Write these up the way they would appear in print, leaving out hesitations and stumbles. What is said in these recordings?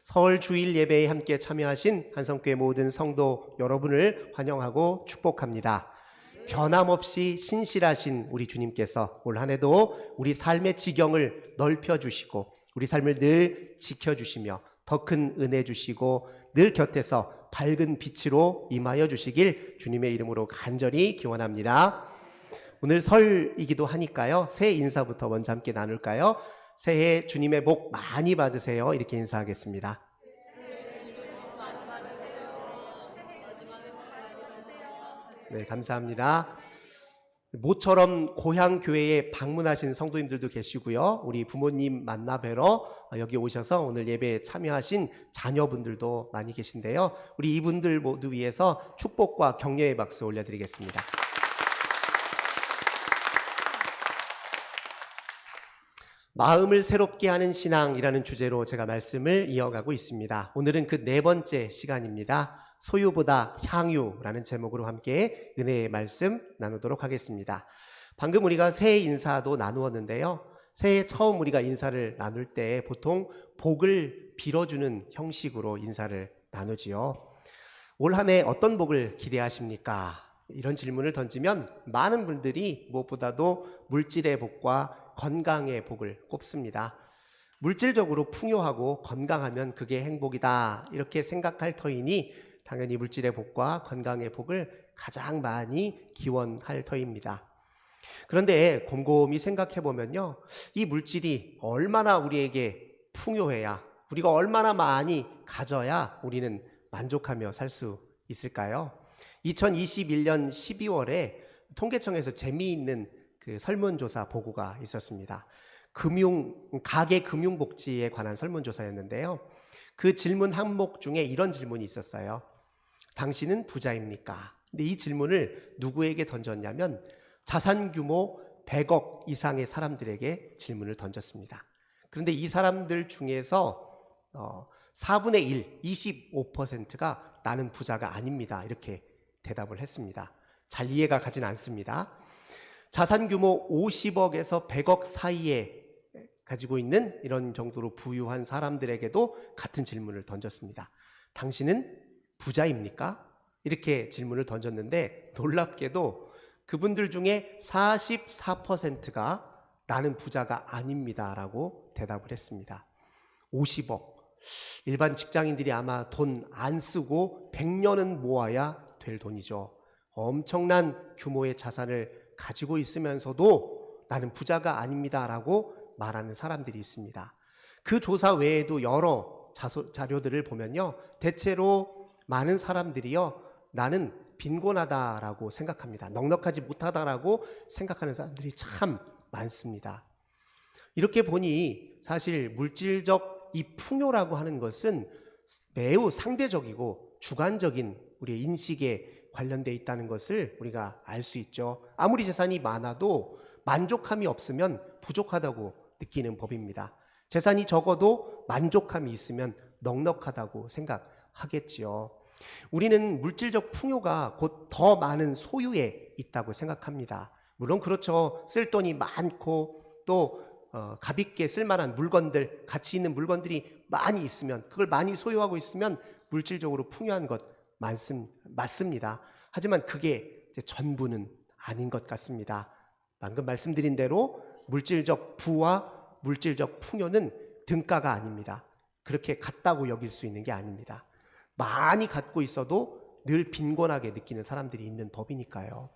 설 주일 예배에 함께 참여하신 한성교회 모든 성도 여러분을 환영하고 축복합니다. 변함없이 신실하신 우리 주님께서 올 한 해도 우리 삶의 지경을 넓혀주시고 우리 삶을 늘 지켜주시며 더 큰 은혜 주시고 늘 곁에서 밝은 빛으로 임하여 주시길 주님의 이름으로 간절히 기원합니다. 오늘 설이기도 하니까요, 새해 인사부터 먼저 함께 나눌까요? 새해 주님의 복 많이 받으세요. 이렇게 인사하겠습니다. 네, 감사합니다. 모처럼 고향 교회에 방문하신 성도님들도 계시고요. 우리 부모님 만나 뵈러 여기 오셔서 오늘 예배에 참여하신 자녀분들도 많이 계신데요. 우리 이분들 모두 위해서 축복과 격려의 박수 올려드리겠습니다. 마음을 새롭게 하는 신앙이라는 주제로 제가 말씀을 이어가고 있습니다. 오늘은 그 네 번째 시간입니다. 소유보다 향유라는 제목으로 함께 은혜의 말씀 나누도록 하겠습니다. 방금 우리가 새해 인사도 나누었는데요. 새해 처음 우리가 인사를 나눌 때 보통 복을 빌어주는 형식으로 인사를 나누지요. 올 한 해 어떤 복을 기대하십니까? 이런 질문을 던지면 많은 분들이 무엇보다도 물질의 복과 건강의 복을 꼽습니다. 물질적으로 풍요하고 건강하면 그게 행복이다 이렇게 생각할 터이니 당연히 물질의 복과 건강의 복을 가장 많이 기원할 터입니다. 그런데 곰곰이 생각해 보면요, 이 물질이 얼마나 우리에게 풍요해야, 우리가 얼마나 많이 가져야 우리는 만족하며 살 수 있을까요? 2021년 12월에 통계청에서 재미있는 그 설문조사 보고가 있었습니다. 가계 금융복지에 관한 설문조사였는데요. 그 질문 항목 중에 이런 질문이 있었어요. 당신은 부자입니까? 근데 이 질문을 누구에게 던졌냐면 자산 규모 100억 이상의 사람들에게 질문을 던졌습니다. 그런데 이 사람들 중에서 4분의 1, 25%가 나는 부자가 아닙니다. 이렇게 대답을 했습니다. 잘 이해가 가진 않습니다. 자산 규모 50억에서 100억 사이에 가지고 있는 이런 정도로 부유한 사람들에게도 같은 질문을 던졌습니다. 당신은 부자입니까? 이렇게 질문을 던졌는데 놀랍게도 그분들 중에 44%가 나는 부자가 아닙니다 라고 대답을 했습니다. 50억. 일반 직장인들이 아마 돈 안 쓰고 100년은 모아야 될 돈이죠. 엄청난 규모의 자산을 가지고 있으면서도 나는 부자가 아닙니다 라고 말하는 사람들이 있습니다. 그 조사 외에도 여러 자료들을 보면요, 대체로 많은 사람들이요, 나는 빈곤하다라고 생각합니다. 넉넉하지 못하다라고 생각하는 사람들이 참 많습니다. 이렇게 보니 사실 물질적 이 풍요라고 하는 것은 매우 상대적이고 주관적인 우리의 인식에 관련되어 있다는 것을 우리가 알 수 있죠. 아무리 재산이 많아도 만족함이 없으면 부족하다고 느끼는 법입니다. 재산이 적어도 만족함이 있으면 넉넉하다고 생각하겠지요. 우리는 물질적 풍요가 곧 더 많은 소유에 있다고 생각합니다. 물론 그렇죠. 쓸 돈이 많고 또 값있게 쓸만한 물건들, 가치 있는 물건들이 많이 있으면, 그걸 많이 소유하고 있으면 물질적으로 풍요한 것 맞습니다. 하지만 그게 전부는 아닌 것 같습니다. 방금 말씀드린 대로 물질적 부와 물질적 풍요는 등가가 아닙니다. 그렇게 같다고 여길 수 있는 게 아닙니다. 많이 갖고 있어도 늘 빈곤하게 느끼는 사람들이 있는 법이니까요.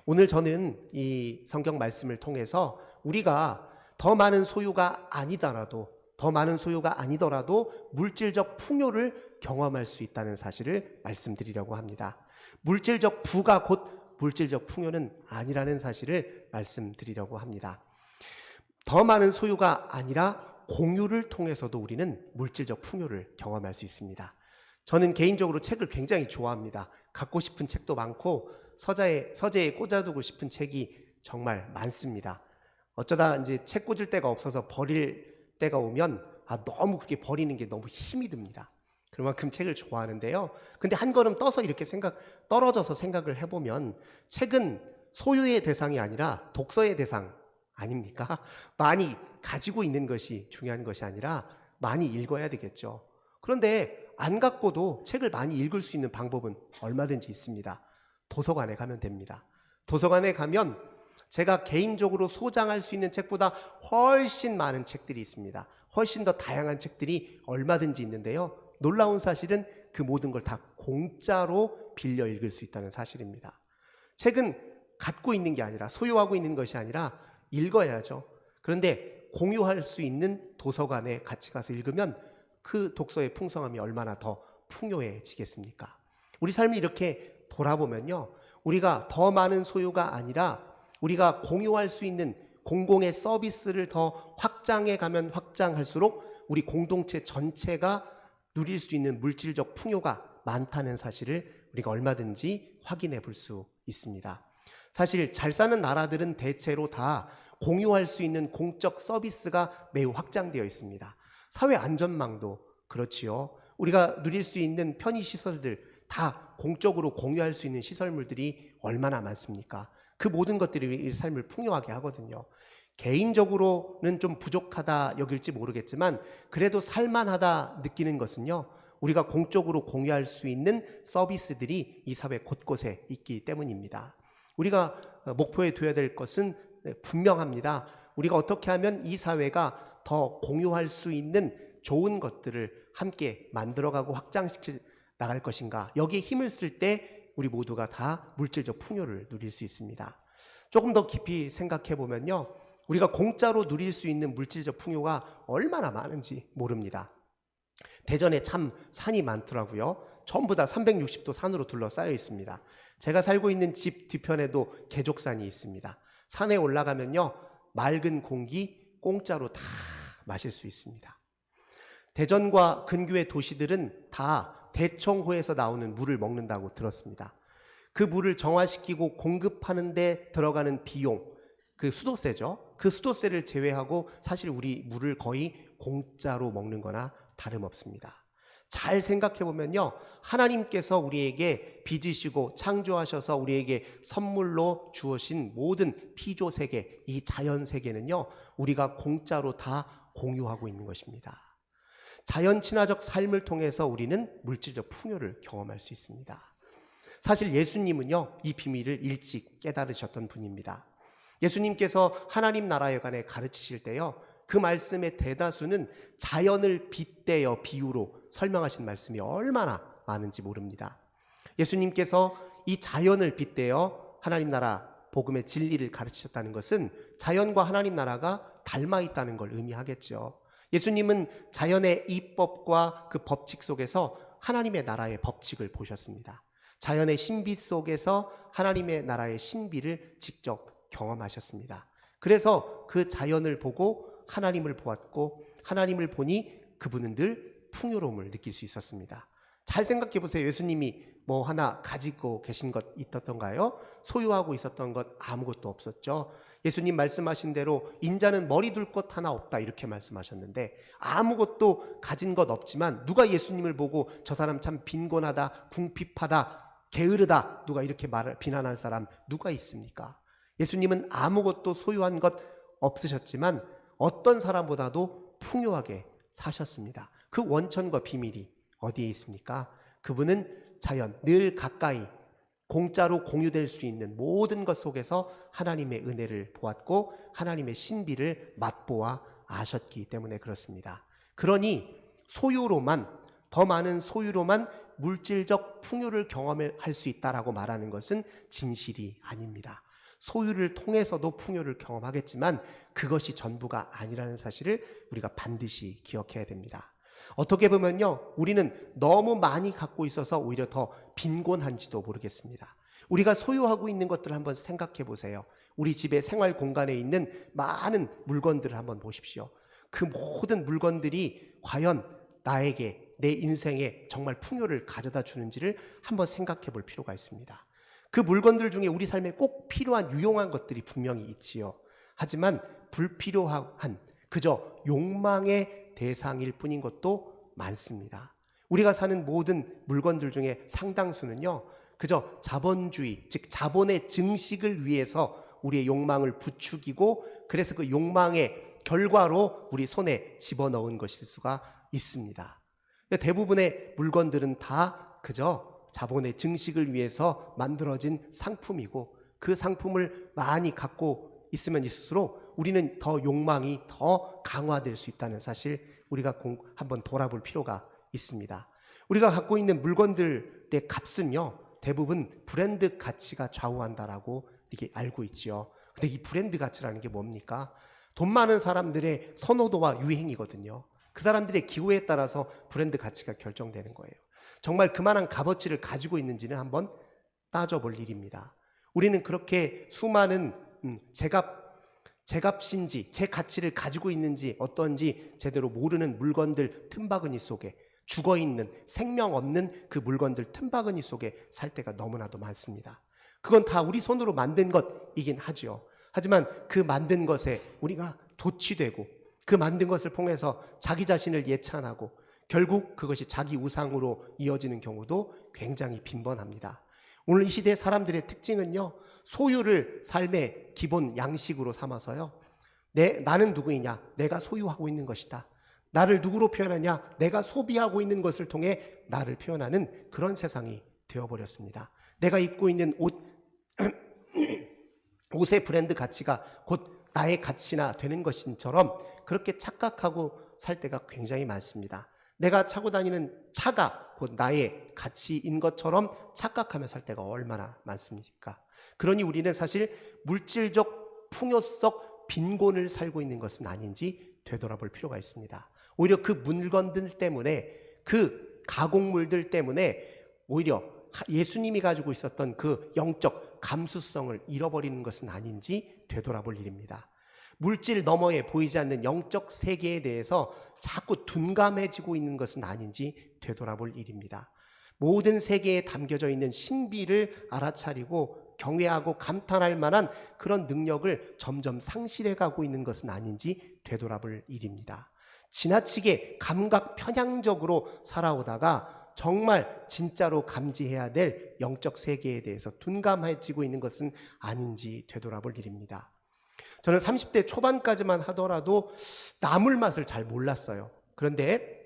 오늘 저는 이 성경 말씀을 통해서 우리가 더 많은 소유가 아니더라도 물질적 풍요를 경험할 수 있다는 사실을 말씀드리려고 합니다. 물질적 부가 곧 물질적 풍요는 아니라는 사실을 말씀드리려고 합니다. 더 많은 소유가 아니라 공유를 통해서도 우리는 물질적 풍요를 경험할 수 있습니다. 저는 개인적으로 책을 굉장히 좋아합니다. 갖고 싶은 책도 많고 서재에 꽂아두고 싶은 책이 정말 많습니다. 어쩌다 이제 책 꽂을 데가 없어서 버릴 때가 오면 너무 그렇게 버리는 게 너무 힘이 듭니다. 그만큼 책을 좋아하는데요. 근데 한 걸음 떨어져서 생각을 해보면 책은 소유의 대상이 아니라 독서의 대상 아닙니까? 많이 가지고 있는 것이 중요한 것이 아니라 많이 읽어야 되겠죠. 그런데 안 갖고도 책을 많이 읽을 수 있는 방법은 얼마든지 있습니다. 도서관에 가면 됩니다. 도서관에 가면 제가 개인적으로 소장할 수 있는 책보다 훨씬 많은 책들이 있습니다. 훨씬 더 다양한 책들이 얼마든지 있는데요. 놀라운 사실은 그 모든 걸 다 공짜로 빌려 읽을 수 있다는 사실입니다. 책은 갖고 있는 게 아니라, 소유하고 있는 것이 아니라 읽어야죠. 그런데 공유할 수 있는 도서관에 같이 가서 읽으면 그 독서의 풍성함이 얼마나 더 풍요해지겠습니까? 우리 삶이 이렇게 돌아보면요, 우리가 더 많은 소유가 아니라 우리가 공유할 수 있는 공공의 서비스를 더 확장해 가면 확장할수록 우리 공동체 전체가 누릴 수 있는 물질적 풍요가 많다는 사실을 우리가 얼마든지 확인해 볼 수 있습니다. 사실 잘 사는 나라들은 대체로 다 공유할 수 있는 공적 서비스가 매우 확장되어 있습니다. 사회 안전망도 그렇지요. 우리가 누릴 수 있는 편의시설들 다 공적으로 공유할 수 있는 시설물들이 얼마나 많습니까? 그 모든 것들이 우리 삶을 풍요하게 하거든요. 개인적으로는 좀 부족하다 여길지 모르겠지만 그래도 살만하다 느끼는 것은요, 우리가 공적으로 공유할 수 있는 서비스들이 이 사회 곳곳에 있기 때문입니다. 우리가 목표에 둬야 될 것은 분명합니다. 우리가 어떻게 하면 이 사회가 더 공유할 수 있는 좋은 것들을 함께 만들어가고 확장시켜 나갈 것인가. 여기에 힘을 쓸 때 우리 모두가 다 물질적 풍요를 누릴 수 있습니다. 조금 더 깊이 생각해 보면요, 우리가 공짜로 누릴 수 있는 물질적 풍요가 얼마나 많은지 모릅니다. 대전에 참 산이 많더라고요. 전부 다 360도 산으로 둘러싸여 있습니다. 제가 살고 있는 집 뒤편에도 개족산이 있습니다. 산에 올라가면요, 맑은 공기 공짜로 다 마실 수 있습니다. 대전과 근교의 도시들은 다 대청호에서 나오는 물을 먹는다고 들었습니다. 그 물을 정화시키고 공급하는 데 들어가는 비용, 그 수도세죠. 그 수도세를 제외하고 사실 우리 물을 거의 공짜로 먹는 거나 다름없습니다. 잘 생각해 보면요, 하나님께서 우리에게 빚으시고 창조하셔서 우리에게 선물로 주어진 모든 피조세계, 이 자연세계는요, 우리가 공짜로 다 공유하고 있는 것입니다. 자연 친화적 삶을 통해서 우리는 물질적 풍요를 경험할 수 있습니다. 사실 예수님은요, 이 비밀을 일찍 깨달으셨던 분입니다. 예수님께서 하나님 나라에 관해 가르치실 때요, 그 말씀의 대다수는 자연을 빗대어 비유로 설명하신 말씀이 얼마나 많은지 모릅니다. 예수님께서 이 자연을 빗대어 하나님 나라 복음의 진리를 가르치셨다는 것은 자연과 하나님 나라가 닮아 있다는 걸 의미하겠죠. 예수님은 자연의 이법과 그 법칙 속에서 하나님의 나라의 법칙을 보셨습니다. 자연의 신비 속에서 하나님의 나라의 신비를 직접 경험하셨습니다. 그래서 그 자연을 보고 하나님을 보았고, 하나님을 보니 그분은 늘 풍요로움을 느낄 수 있었습니다. 잘 생각해 보세요. 예수님이 뭐 하나 가지고 계신 것 있었던가요? 소유하고 있었던 것 아무것도 없었죠. 예수님 말씀하신 대로 인자는 머리 둘 것 하나 없다 이렇게 말씀하셨는데, 아무것도 가진 것 없지만 누가 예수님을 보고 저 사람 참 빈곤하다, 궁핍하다, 게으르다, 누가 이렇게 비난할 사람 누가 있습니까? 예수님은 아무것도 소유한 것 없으셨지만 어떤 사람보다도 풍요하게 사셨습니다. 그 원천과 비밀이 어디에 있습니까? 그분은 자연, 늘 가까이 공짜로 공유될 수 있는 모든 것 속에서 하나님의 은혜를 보았고 하나님의 신비를 맛보아 아셨기 때문에 그렇습니다. 그러니 소유로만, 더 많은 소유로만 물질적 풍요를 경험할 수 있다라고 말하는 것은 진실이 아닙니다. 소유를 통해서도 풍요를 경험하겠지만 그것이 전부가 아니라는 사실을 우리가 반드시 기억해야 됩니다. 어떻게 보면요, 우리는 너무 많이 갖고 있어서 오히려 더 빈곤한지도 모르겠습니다. 우리가 소유하고 있는 것들을 한번 생각해 보세요. 우리 집의 생활 공간에 있는 많은 물건들을 한번 보십시오. 그 모든 물건들이 과연 나에게, 내 인생에 정말 풍요를 가져다 주는지를 한번 생각해 볼 필요가 있습니다. 그 물건들 중에 우리 삶에 꼭 필요한 유용한 것들이 분명히 있지요. 하지만 불필요한 그저 욕망의 대상일 뿐인 것도 많습니다. 우리가 사는 모든 물건들 중에 상당수는요, 그저 자본주의, 즉 자본의 증식을 위해서 우리의 욕망을 부추기고 그래서 그 욕망의 결과로 우리 손에 집어넣은 것일 수가 있습니다. 대부분의 물건들은 다 그저 자본의 증식을 위해서 만들어진 상품이고, 그 상품을 많이 갖고 있으면 있을수록 우리는 더 욕망이 더 강화될 수 있다는 사실, 우리가 한번 돌아볼 필요가 있습니다. 우리가 갖고 있는 물건들의 값은요, 대부분 브랜드 가치가 좌우한다라고 이렇게 알고 있지요. 근데 이 브랜드 가치라는 게 뭡니까? 돈 많은 사람들의 선호도와 유행이거든요. 그 사람들의 기호에 따라서 브랜드 가치가 결정되는 거예요. 정말 그만한 값어치를 가지고 있는지는 한번 따져볼 일입니다. 우리는 그렇게 수많은 제값인지 제 가치를 가지고 있는지 어떤지 제대로 모르는 물건들 틈바구니 속에, 죽어있는 생명 없는 그 물건들 틈바구니 속에 살 때가 너무나도 많습니다. 그건 다 우리 손으로 만든 것이긴 하죠. 하지만 그 만든 것에 우리가 도취되고, 그 만든 것을 통해서 자기 자신을 예찬하고 결국 그것이 자기 우상으로 이어지는 경우도 굉장히 빈번합니다. 오늘 이 시대 사람들의 특징은요, 소유를 삶의 기본 양식으로 삼아서요, 나는 누구이냐? 내가 소유하고 있는 것이다. 나를 누구로 표현하냐? 내가 소비하고 있는 것을 통해 나를 표현하는 그런 세상이 되어버렸습니다. 내가 입고 있는 옷의 브랜드 가치가 곧 나의 가치나 되는 것인처럼 그렇게 착각하고 살 때가 굉장히 많습니다. 내가 차고 다니는 차가 곧 나의 가치인 것처럼 착각하며 살 때가 얼마나 많습니까? 그러니 우리는 사실 물질적 풍요 속 빈곤을 살고 있는 것은 아닌지 되돌아볼 필요가 있습니다. 오히려 그 물건들 때문에, 그 가공물들 때문에 오히려 예수님이 가지고 있었던 그 영적 감수성을 잃어버리는 것은 아닌지 되돌아볼 일입니다. 물질 너머에 보이지 않는 영적 세계에 대해서 자꾸 둔감해지고 있는 것은 아닌지 되돌아볼 일입니다. 모든 세계에 담겨져 있는 신비를 알아차리고 경외하고 감탄할 만한 그런 능력을 점점 상실해가고 있는 것은 아닌지 되돌아볼 일입니다. 지나치게 감각 편향적으로 살아오다가 정말 진짜로 감지해야 될 영적 세계에 대해서 둔감해지고 있는 것은 아닌지 되돌아볼 일입니다. 저는 30대 초반까지만 하더라도 나물 맛을 잘 몰랐어요. 그런데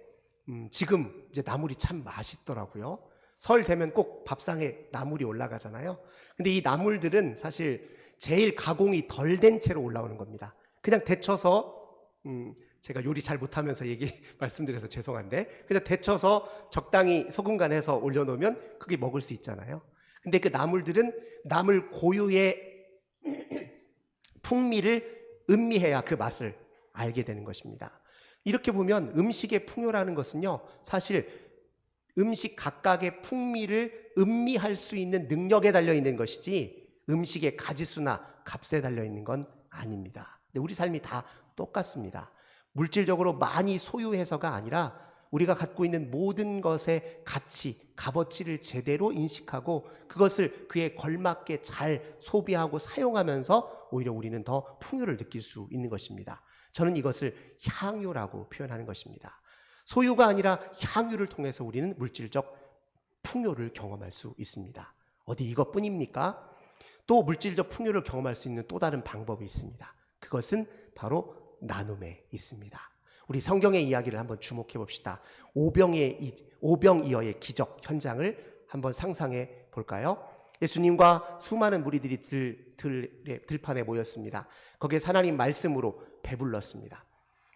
지금 이제 나물이 참 맛있더라고요. 설 되면 꼭 밥상에 나물이 올라가잖아요. 근데 이 나물들은 사실 제일 가공이 덜 된 채로 올라오는 겁니다. 그냥 데쳐서 제가 요리 잘 못하면서 말씀드려서 죄송한데, 그냥 데쳐서 적당히 소금 간해서 올려놓으면 그게 먹을 수 있잖아요. 근데 그 나물들은 나물 고유의 풍미를 음미해야 그 맛을 알게 되는 것입니다. 이렇게 보면 음식의 풍요라는 것은요, 사실 음식 각각의 풍미를 음미할 수 있는 능력에 달려있는 것이지 음식의 가짓수나 값에 달려있는 건 아닙니다. 근데 우리 삶이 다 똑같습니다. 물질적으로 많이 소유해서가 아니라 우리가 갖고 있는 모든 것의 가치, 값어치를 제대로 인식하고 그것을 그에 걸맞게 잘 소비하고 사용하면서 오히려 우리는 더 풍요를 느낄 수 있는 것입니다. 저는 이것을 향유라고 표현하는 것입니다. 소유가 아니라 향유를 통해서 우리는 물질적 풍요를 경험할 수 있습니다. 어디 이것뿐입니까? 또 물질적 풍요를 경험할 수 있는 또 다른 방법이 있습니다. 그것은 바로 나눔에 있습니다. 우리 성경의 이야기를 한번 주목해 봅시다. 오병이어의 기적 현장을 한번 상상해 볼까요? 예수님과 수많은 무리들이 들판에 모였습니다. 거기에 하나님 말씀으로 배불렀습니다.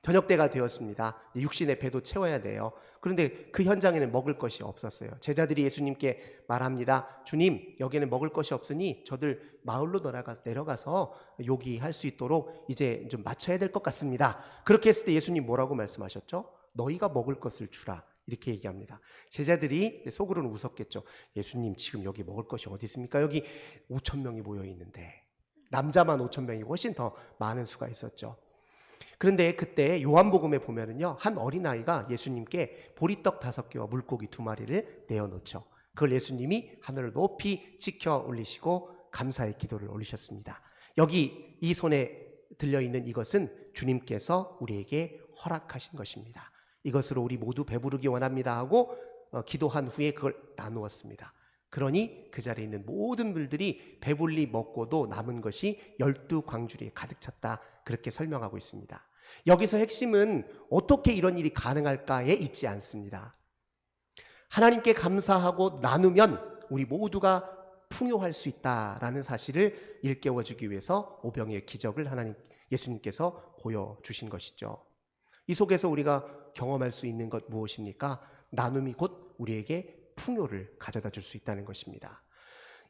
저녁 때가 되었습니다. 육신의 배도 채워야 돼요. 그런데 그 현장에는 먹을 것이 없었어요. 제자들이 예수님께 말합니다. 주님, 여기에는 먹을 것이 없으니 저들 마을로 내려가서 요기할 수 있도록 이제 좀 맞춰야 될 것 같습니다. 그렇게 했을 때 예수님 뭐라고 말씀하셨죠? 너희가 먹을 것을 주라. 이렇게 얘기합니다. 제자들이 속으로는 웃었겠죠. 예수님, 지금 여기 먹을 것이 어디 있습니까? 여기 5,000명이 모여 있는데, 남자만 5,000명이 훨씬 더 많은 수가 있었죠. 그런데 그때 요한복음에 보면은요, 한 어린아이가 예수님께 보리떡 5개와 물고기 2마리를 내어놓죠. 그걸 예수님이 하늘을 높이 치켜 올리시고 감사의 기도를 올리셨습니다. 여기 이 손에 들려있는 이것은 주님께서 우리에게 허락하신 것입니다. 이것으로 우리 모두 배부르기 원합니다 하고 기도한 후에 그걸 나누었습니다. 그러니 그 자리에 있는 모든 분들이 배불리 먹고도 남은 것이 12광주리에 가득 찼다, 그렇게 설명하고 있습니다. 여기서 핵심은 어떻게 이런 일이 가능할까에 있지 않습니다. 하나님께 감사하고 나누면 우리 모두가 풍요할 수 있다라는 사실을 일깨워주기 위해서 오병이의 기적을 예수님께서 보여주신 것이죠. 이 속에서 우리가 경험할 수 있는 것 무엇입니까? 나눔이 곧 우리에게 풍요를 가져다 줄 수 있다는 것입니다.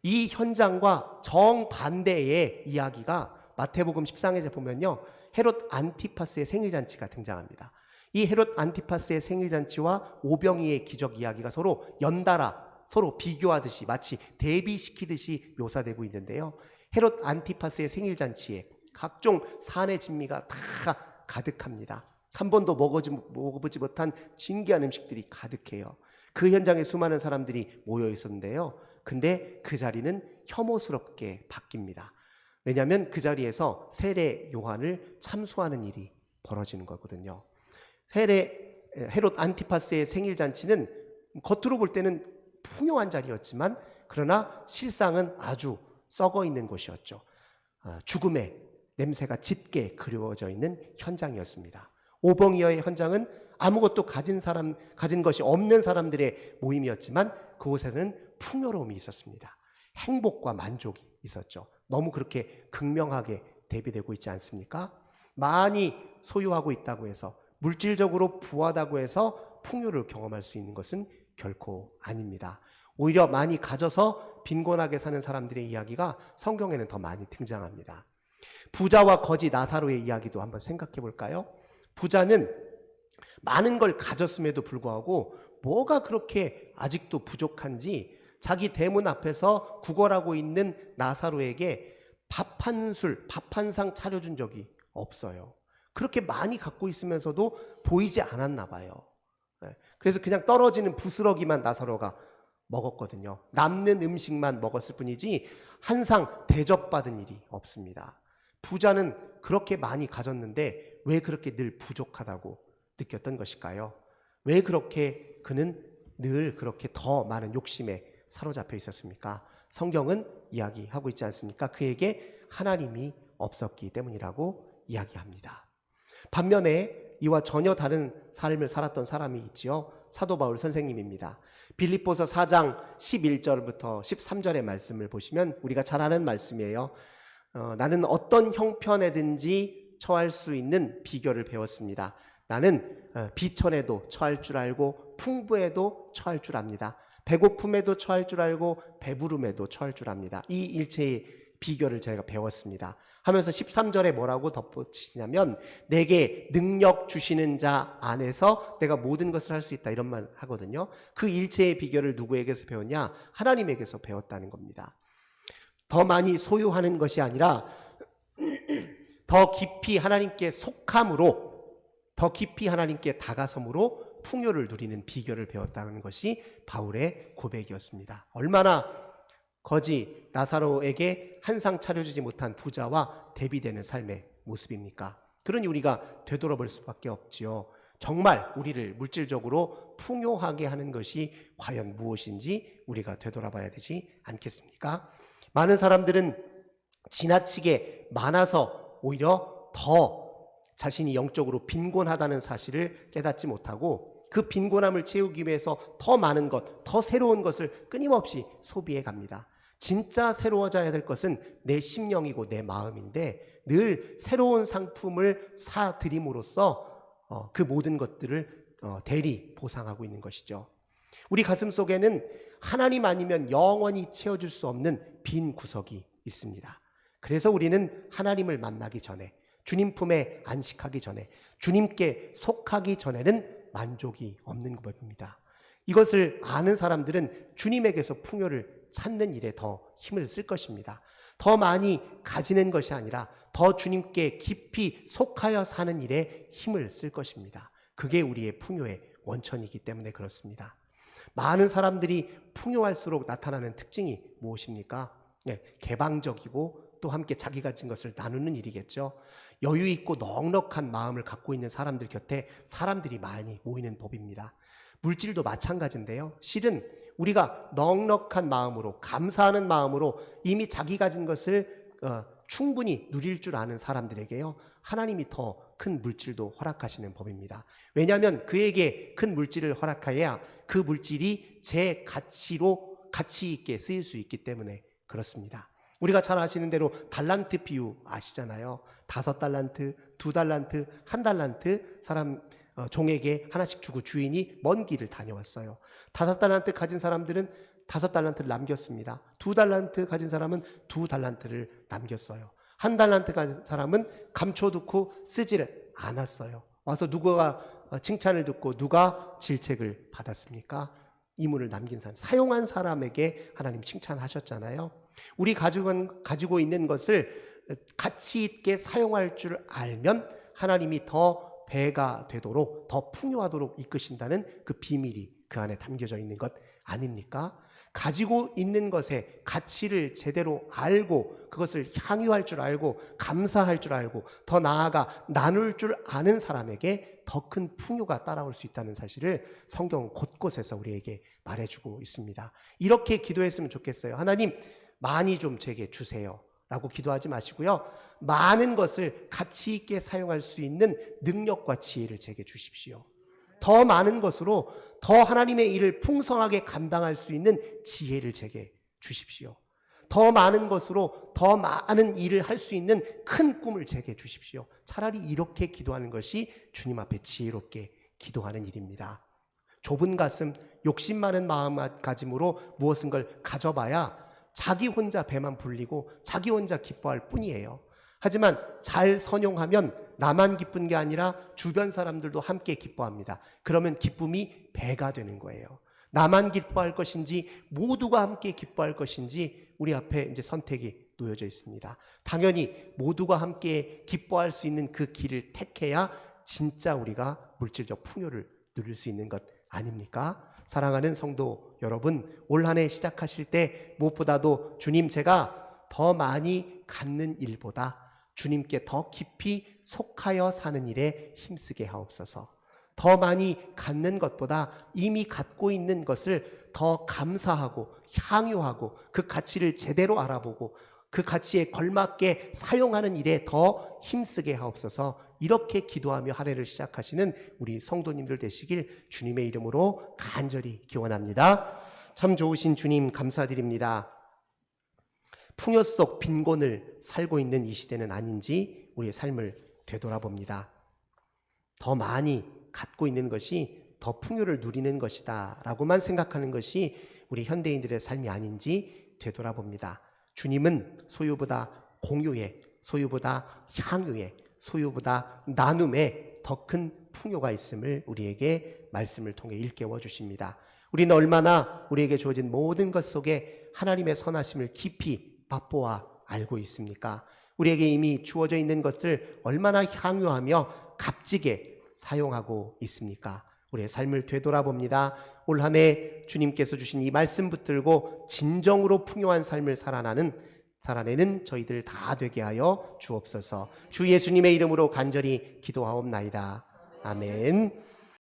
이 현장과 정반대의 이야기가 마태복음 14장에 보면요, 헤롯 안티파스의 생일잔치가 등장합니다. 이 헤롯 안티파스의 생일잔치와 오병이의 기적 이야기가 서로 연달아 서로 비교하듯이 마치 대비시키듯이 묘사되고 있는데요, 헤롯 안티파스의 생일잔치에 각종 산의 진미가 다 가득합니다. 한 번도 먹어보지 못한 신기한 음식들이 가득해요. 그 현장에 수많은 사람들이 모여 있었는데요, 근데 그 자리는 혐오스럽게 바뀝니다. 왜냐하면 그 자리에서 세례 요한을 참수하는 일이 벌어지는 거거든요. 헤롯 안티파스의 생일잔치는 겉으로 볼 때는 풍요한 자리였지만 그러나 실상은 아주 썩어 있는 곳이었죠. 죽음의 냄새가 짙게 그리워져 있는 현장이었습니다. 오병이어의 현장은 아무것도 가진 것이 없는 사람들의 모임이었지만 그곳에는 풍요로움이 있었습니다. 행복과 만족이 있었죠. 너무 그렇게 극명하게 대비되고 있지 않습니까? 많이 소유하고 있다고 해서, 물질적으로 부하다고 해서 풍요를 경험할 수 있는 것은 결코 아닙니다. 오히려 많이 가져서 빈곤하게 사는 사람들의 이야기가 성경에는 더 많이 등장합니다. 부자와 거지 나사로의 이야기도 한번 생각해 볼까요? 부자는 많은 걸 가졌음에도 불구하고 뭐가 그렇게 아직도 부족한지 자기 대문 앞에서 구걸하고 있는 나사로에게 밥 한 상 차려준 적이 없어요. 그렇게 많이 갖고 있으면서도 보이지 않았나 봐요. 그래서 그냥 떨어지는 부스러기만 나사로가 먹었거든요. 남는 음식만 먹었을 뿐이지 한 상 대접받은 일이 없습니다. 부자는 그렇게 많이 가졌는데 왜 그렇게 늘 부족하다고 느꼈던 것일까요? 왜 그렇게 그는 늘 그렇게 더 많은 욕심에 사로잡혀 있었습니까? 성경은 이야기하고 있지 않습니까? 그에게 하나님이 없었기 때문이라고 이야기합니다. 반면에 이와 전혀 다른 삶을 살았던 사람이 있지요. 사도 바울 선생님입니다. 빌립보서 4장 11절부터 13절의 말씀을 보시면 우리가 잘 아는 말씀이에요. 나는 어떤 형편에든지 처할 수 있는 비결을 배웠습니다. 나는 비천에도 처할 줄 알고 풍부에도 처할 줄 압니다. 배고픔에도 처할 줄 알고 배부름에도 처할 줄 압니다. 이 일체의 비결을 제가 배웠습니다 하면서 13절에 뭐라고 덧붙이냐면, 내게 능력 주시는 자 안에서 내가 모든 것을 할 수 있다, 이런 말 하거든요. 그 일체의 비결을 누구에게서 배웠냐? 하나님에게서 배웠다는 겁니다. 더 많이 소유하는 것이 아니라 더 깊이 하나님께 속함으로, 더 깊이 하나님께 다가섬으로 풍요를 누리는 비결을 배웠다는 것이 바울의 고백이었습니다. 얼마나 거지 나사로에게 한 상 차려주지 못한 부자와 대비되는 삶의 모습입니까? 그러니 우리가 되돌아볼 수밖에 없지요. 정말 우리를 물질적으로 풍요하게 하는 것이 과연 무엇인지 우리가 되돌아봐야 되지 않겠습니까? 많은 사람들은 지나치게 많아서 오히려 더 자신이 영적으로 빈곤하다는 사실을 깨닫지 못하고 그 빈곤함을 채우기 위해서 더 많은 것, 더 새로운 것을 끊임없이 소비해 갑니다. 진짜 새로워져야 될 것은 내 심령이고 내 마음인데 늘 새로운 상품을 사드림으로써 그 모든 것들을 대리 보상하고 있는 것이죠. 우리 가슴 속에는 하나님 아니면 영원히 채워줄 수 없는 빈 구석이 있습니다. 그래서 우리는 하나님을 만나기 전에, 주님 품에 안식하기 전에, 주님께 속하기 전에는 만족이 없는 법입니다. 이것을 아는 사람들은 주님에게서 풍요를 찾는 일에 더 힘을 쓸 것입니다. 더 많이 가지는 것이 아니라 더 주님께 깊이 속하여 사는 일에 힘을 쓸 것입니다. 그게 우리의 풍요의 원천이기 때문에 그렇습니다. 많은 사람들이 풍요할수록 나타나는 특징이 무엇입니까? 개방적이고 또 함께 자기 가진 것을 나누는 일이겠죠. 여유 있고 넉넉한 마음을 갖고 있는 사람들 곁에 사람들이 많이 모이는 법입니다. 물질도 마찬가지인데요. 실은 우리가 넉넉한 마음으로, 감사하는 마음으로 이미 자기 가진 것을 충분히 누릴 줄 아는 사람들에게요, 하나님이 더 큰 물질도 허락하시는 법입니다. 왜냐하면 그에게 큰 물질을 허락해야 그 물질이 제 가치 있게 쓰일 수 있기 때문에 그렇습니다. 우리가 잘 아시는 대로 달란트 비유 아시잖아요. 5달란트, 2달란트, 1달란트 사람 종에게 하나씩 주고 주인이 먼 길을 다녀왔어요. 5달란트 가진 사람들은 5달란트를 남겼습니다. 2달란트 가진 사람은 2달란트를 남겼어요. 1달란트 가진 사람은 감춰두고 쓰지를 않았어요. 와서 누가 칭찬을 듣고 누가 질책을 받았습니까? 이물을 남긴 사람, 사용한 사람에게 하나님 칭찬하셨잖아요. 우리 가지고 있는 것을 가치 있게 사용할 줄 알면 하나님이 더 배가 되도록, 더 풍요하도록 이끄신다는 그 비밀이 그 안에 담겨져 있는 것 아닙니까? 가지고 있는 것의 가치를 제대로 알고 그것을 향유할 줄 알고 감사할 줄 알고 더 나아가 나눌 줄 아는 사람에게 더 큰 풍요가 따라올 수 있다는 사실을 성경 곳곳에서 우리에게 말해주고 있습니다. 이렇게 기도했으면 좋겠어요. 하나님, 많이 좀 제게 주세요 라고 기도하지 마시고요, 많은 것을 가치 있게 사용할 수 있는 능력과 지혜를 제게 주십시오. 더 많은 것으로 더 하나님의 일을 풍성하게 감당할 수 있는 지혜를 제게 주십시오. 더 많은 것으로 더 많은 일을 할 수 있는 큰 꿈을 제게 주십시오. 차라리 이렇게 기도하는 것이 주님 앞에 지혜롭게 기도하는 일입니다. 좁은 가슴, 욕심 많은 마음가짐으로 무엇인걸 가져봐야 자기 혼자 배만 불리고 자기 혼자 기뻐할 뿐이에요. 하지만 잘 선용하면 나만 기쁜 게 아니라 주변 사람들도 함께 기뻐합니다. 그러면 기쁨이 배가 되는 거예요. 나만 기뻐할 것인지 모두가 함께 기뻐할 것인지 우리 앞에 이제 선택이 놓여져 있습니다. 당연히 모두가 함께 기뻐할 수 있는 그 길을 택해야 진짜 우리가 물질적 풍요를 누릴 수 있는 것 아닙니까? 사랑하는 성도 여러분, 올 한 해 시작하실 때 무엇보다도 주님, 제가 더 많이 갖는 일보다 주님께 더 깊이 속하여 사는 일에 힘쓰게 하옵소서. 더 많이 갖는 것보다 이미 갖고 있는 것을 더 감사하고 향유하고 그 가치를 제대로 알아보고 그 가치에 걸맞게 사용하는 일에 더 힘쓰게 하옵소서. 이렇게 기도하며 한 해를 시작하시는 우리 성도님들 되시길 주님의 이름으로 간절히 기원합니다. 참 좋으신 주님 감사드립니다. 풍요 속 빈곤을 살고 있는 이 시대는 아닌지 우리의 삶을 되돌아봅니다. 더 많이 갖고 있는 것이 더 풍요를 누리는 것이다 라고만 생각하는 것이 우리 현대인들의 삶이 아닌지 되돌아봅니다. 주님은 소유보다 공유에, 소유보다 향유에, 소유보다 나눔에 더 큰 풍요가 있음을 우리에게 말씀을 통해 일깨워 주십니다. 우리는 얼마나 우리에게 주어진 모든 것 속에 하나님의 선하심을 깊이 맛보아 알고 있습니까? 우리에게 이미 주어져 있는 것을 얼마나 향유하며 값지게 사용하고 있습니까? 우리의 삶을 되돌아봅니다. 올 한 해 주님께서 주신 이 말씀 붙들고 진정으로 풍요한 삶을 살아내는 저희들 다 되게 하여 주옵소서. 주 예수님의 이름으로 간절히 기도하옵나이다. 아멘.